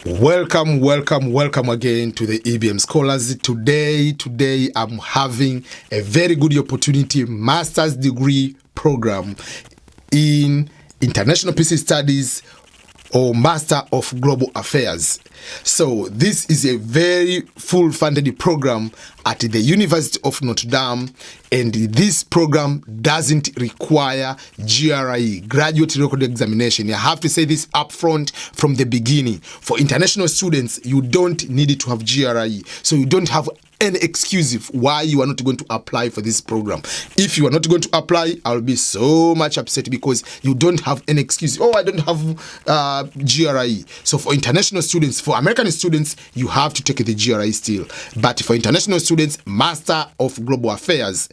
Welcome again to the EBM Scholars. Today I'm having a very good opportunity master's degree program in International Peace Studies or Master of Global Affairs. So this is a very full funded program at the University of Notre Dame, and this program doesn't require GRE, Graduate Record Examination. I have to say this up front from the beginning. For international students, you don't need to have GRE, so you don't have any excuse why you are not going to apply for this program. If you are not going to apply, I'll be so much upset because you don't have any excuse. Oh, I don't have GRE. So for international students, for American students, you have to take the GRE still. But for international students, Master of Global Affairs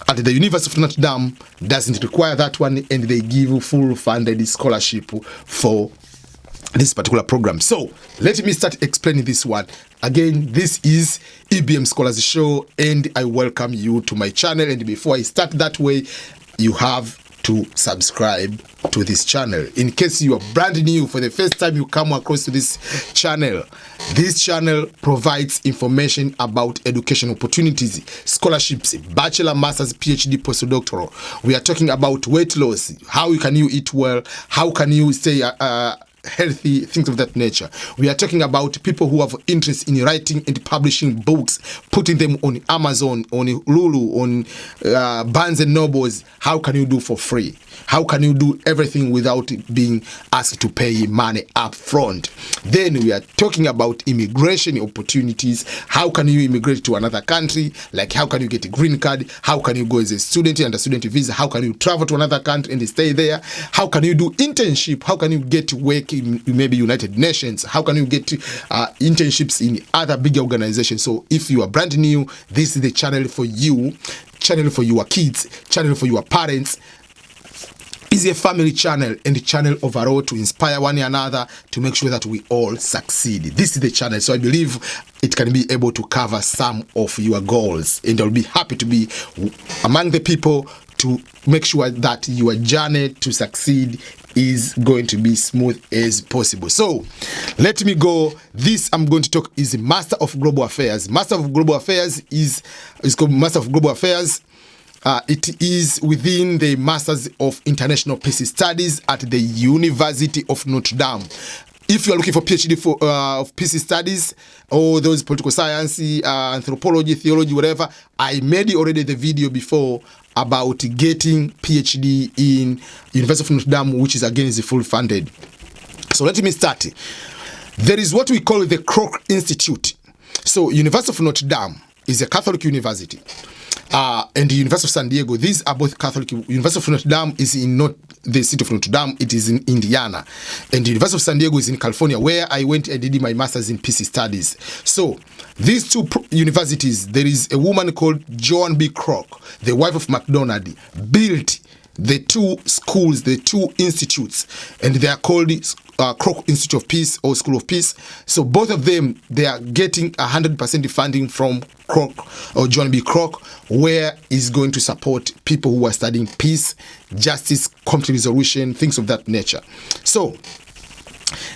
at the University of Notre Dame doesn't require that one, and they give full funded scholarship for this particular program. So let me start explaining this one. Again, this is EBM Scholars Show, and I welcome you to my channel. And before I start that way, you have to subscribe to this channel. In case you are brand new, for the first time you come across to this channel provides information about education opportunities, scholarships, bachelor, master's, PhD, postdoctoral. We are talking about weight loss, how can you eat well, how can you stay healthy, things of that nature. We are talking about people who have interest in writing and publishing books, putting them on Amazon, on Lulu, on Barnes and Nobles. How can you do for free? How can you do everything without being asked to pay money up front? Then we are talking about immigration opportunities. How can you immigrate to another country? Like how can you get a green card? How can you go as a student under student visa? How can you travel to another country and stay there? How can you do internship? How can you get work in maybe United Nations? How can you get internships in other big organizations? So if you are brand new, this is the channel for you, channel for your kids, channel for your parents. Is a family channel and a channel overall to inspire one another to make sure that we all succeed. This is the channel, so I believe it can be able to cover some of your goals, and I'll be happy to be among the people to make sure that your journey to succeed is going to be smooth as possible. So let me go. This I'm going to talk is Master of Global Affairs. Master of Global Affairs is called Master of Global Affairs. It is within the Masters of International Peace Studies at the University of Notre Dame. If you are looking for PhD of peace studies or those political science, anthropology, theology, whatever, I made already the video before about getting PhD in University of Notre Dame, which is again is full funded. So let me start. There is what we call the Kroc Institute. So University of Notre Dame is a Catholic university. And the University of San Diego, these are both Catholic. University of Notre Dame is in not the city of Notre Dame, it is in Indiana. And the University of San Diego is in California, where I went and did my master's in peace studies. So these two universities, there is a woman called Joan B. Kroc, the wife of McDonald, built the two schools, the two institutes, and they are called Kroc Institute of Peace or School of Peace. So both of them, they are getting 100% funding from Kroc or Joan B. Kroc, where is going to support people who are studying peace, justice, conflict resolution, things of that nature. So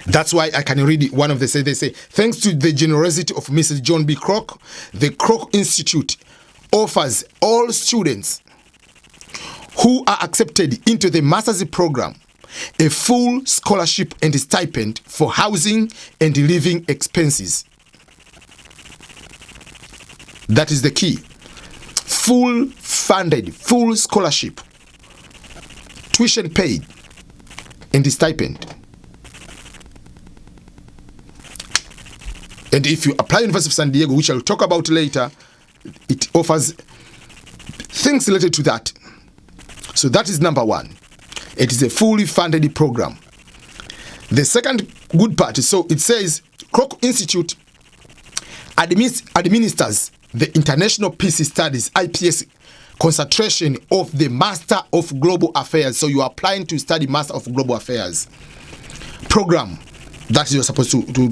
that's why I can read one of the say. They say, thanks to the generosity of Mrs. Joan B. Kroc, the Kroc Institute offers all students who are accepted into the master's program a full scholarship and stipend for housing and living expenses. That is the key. Full funded, full scholarship, tuition paid, and stipend. And if you apply University of San Diego, which I'll talk about later, it offers things related to that. So that is number one. It is a fully funded program. The second good part, so it says Kroc Institute administers the International Peace Studies, IPS, concentration of the Master of Global Affairs. So you are applying to study Master of Global Affairs program that you're supposed to do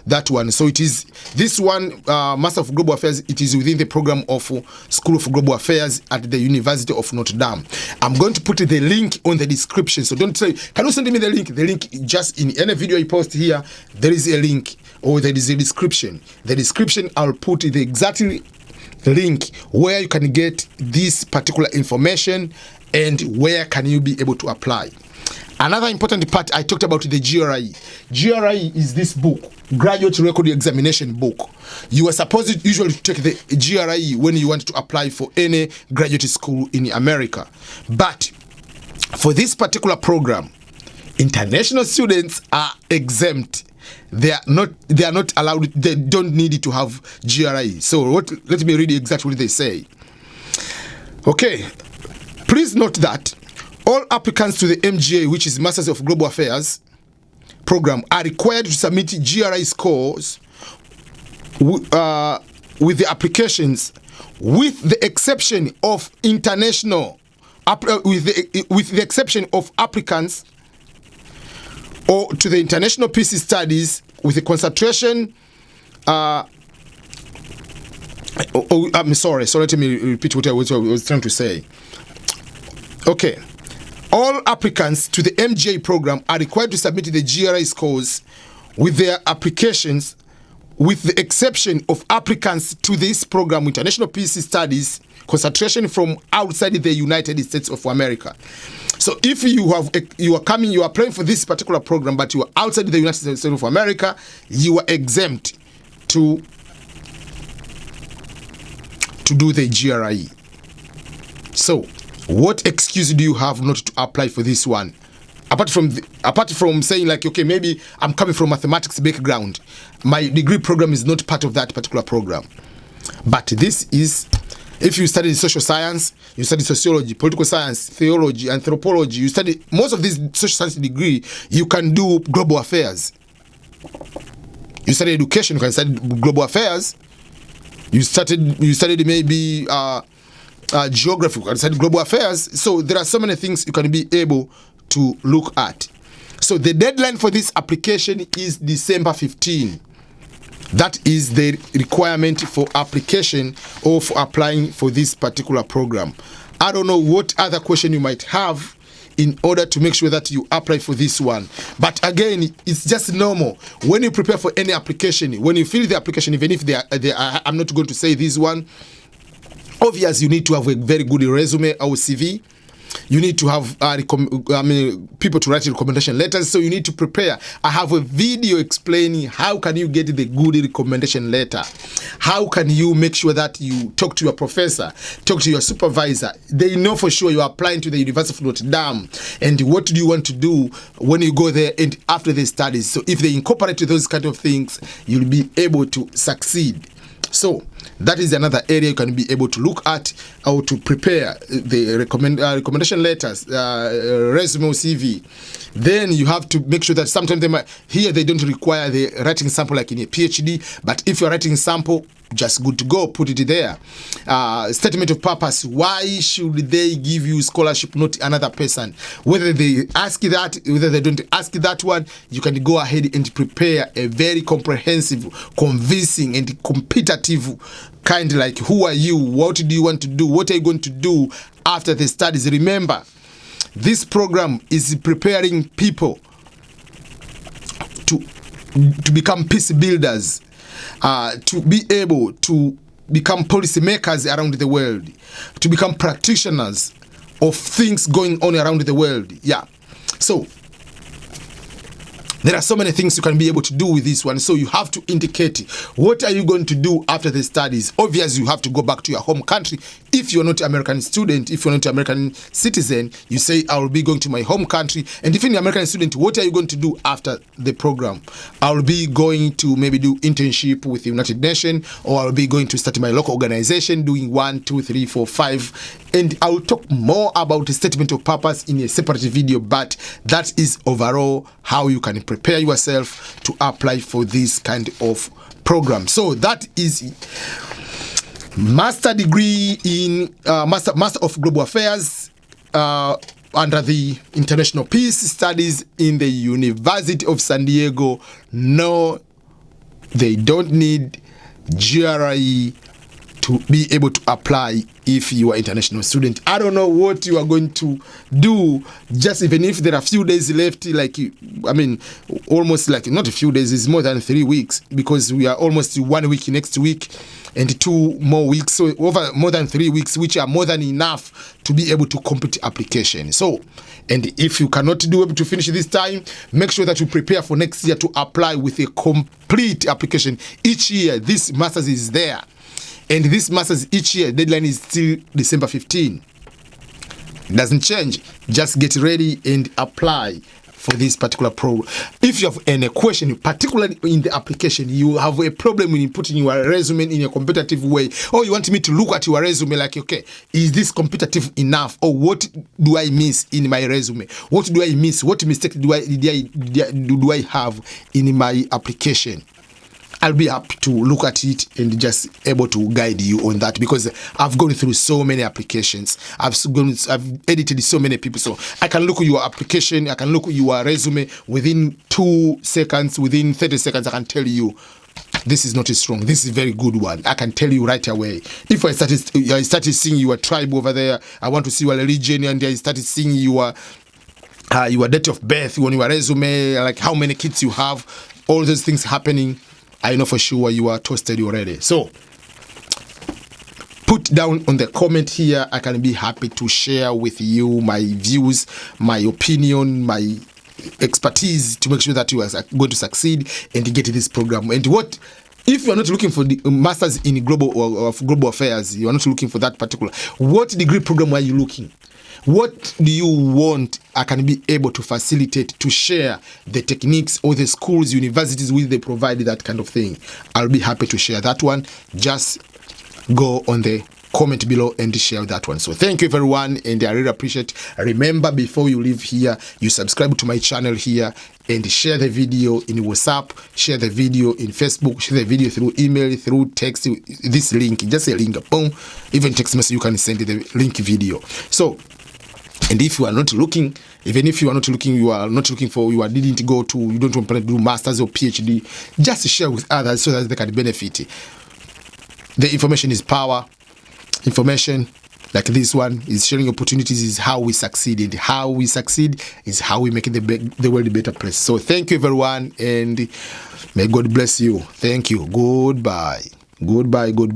that one. So it is this one, Master of Global Affairs. It is within the program of School of Global Affairs at the University of Notre Dame. I'm going to put the link on the description. So don't say, can you send me the link? The link just in any video I post here, there is a link or there is a description. The description, I'll put the exact link where you can get this particular information and where can you be able to apply. Another important part, I talked about the GRE. GRE is this book, Graduate Record Examination book. You are supposed usually to take the GRE when you want to apply for any graduate school in America. But for this particular program, international students are exempt. They are not allowed, they don't need to have GRE. So let me read exactly what they say. Okay, please note that all applicants to the MGA, which is Masters of Global Affairs program, are required to submit GRE scores with the applications, with the exception of international, with the exception of applicants or to the international PC studies with a concentration. I'm sorry. So let me repeat what I was trying to say. Okay. All applicants to the MGA program are required to submit the GRE scores with their applications, with the exception of applicants to this program, International PC Studies, concentration from outside the United States of America. So if you are applying for this particular program, but you are outside the United States of America, you are exempt to do the GRE. So what excuse do you have not to apply for this one? Apart from saying like, okay, maybe I'm coming from mathematics background, my degree program is not part of that particular program. But this is, if you study social science, you study sociology, political science, theology, anthropology, you study most of these social science degree, you can do global affairs. You study education, you can study global affairs. You studied maybe geography, you can study global affairs. So there are so many things you can be able to look at. So the deadline for this application is December 15. That is the requirement for application or for applying for this particular program. I don't know what other question you might have in order to make sure that you apply for this one. But again, it's just normal. When you prepare for any application, when you fill the application, even if I'm not going to say this one, obviously you need to have a very good resume or CV. You need to have people to write recommendation letters, so you need to prepare. I have a video explaining how can you get the good recommendation letter. How can you make sure that you talk to your professor, talk to your supervisor. They know for sure you are applying to the University of Notre Dame, and what do you want to do when you go there and after the studies. So if they incorporate those kind of things, you'll be able to succeed. So that is another area you can be able to look at, how to prepare the recommendation letters, resume, CV. Then you have to make sure that sometimes they don't require the writing sample like in a PhD, but if you're writing sample, just good to go, put it there. Statement of purpose, why should they give you scholarship, not another person? Whether they ask that, whether they don't ask that one, you can go ahead and prepare a very comprehensive, convincing and competitive kind, like who are you, what do you want to do, what are you going to do after the studies. Remember, this program is preparing people to become peace builders, to be able to become policymakers around the world, to become practitioners of things going on around the world. Yeah. So there are so many things you can be able to do with this one. So you have to indicate what are you going to do after the studies. Obviously, you have to go back to your home country. If you're not an American student, if you're not an American citizen, you say, I will be going to my home country. And if you're an American student, what are you going to do after the program? I will be going to maybe do internship with the United Nations, or I'll be going to start my local organization, doing 1, 2, 3, 4, 5. And I will talk more about the statement of purpose in a separate video, but that is overall how you can prepare yourself to apply for this kind of program. So that is master degree in Master of Global Affairs, under the International Peace Studies in the University of San Diego. No, they don't need GRE to be able to apply if you are an international student. I don't know what you are going to do, just even if there are a few days left, like, I mean, almost like, not a few days, it's more than 3 weeks, because we are almost 1 week next week and 2 more weeks, so over more than 3 weeks, which are more than enough to be able to complete application. So, and if you cannot do able to finish this time, make sure that you prepare for next year to apply with a complete application. Each year, this master's is there. And this master's each year, deadline is still December 15. It doesn't change. Just get ready and apply for this particular program. If you have any question, particularly in the application, you have a problem in putting your resume in a competitive way, or you want me to look at your resume like, okay, is this competitive enough, or what do I miss in my resume? What do I miss? What mistake do I have in my application? I'll be happy to look at it and just able to guide you on that, because I've gone through so many applications. I've edited so many people, so I can look at your application, I can look at your resume within 2 seconds, within 30 seconds. I can tell you this is not strong, this is a very good one. I can tell you right away. If I started seeing your tribe over there, I want to see your religion, and I started seeing your date of birth on your resume, like how many kids you have, all those things happening, I know for sure you are toasted already. So put down on the comment here. I can be happy to share with you my views, my opinion, my expertise to make sure that you are going to succeed and get this program. And what if you are not looking for the masters in global affairs, you are not looking for that particular, what degree program are you looking? What do you want? I can be able to facilitate, to share the techniques or the schools, universities which they provide that kind of thing. I'll be happy to share that one. Just go on the comment below and share that one. So thank you everyone, and I really appreciate. Remember, before you leave here, you subscribe to my channel here and share the video in WhatsApp, share the video in Facebook, share the video through email, through text. This link, just a link, boom, even text message, you can send the link video. So, and if you are not looking, even if you are not looking, you didn't go to, you don't want to do masters or PhD, just share with others so that they can benefit. The information is power. Information like this one is sharing opportunities, is how we succeed, and how we succeed is how we make the world a better place. So thank you everyone, and may God bless you. Thank you. Goodbye. Goodbye. Goodbye.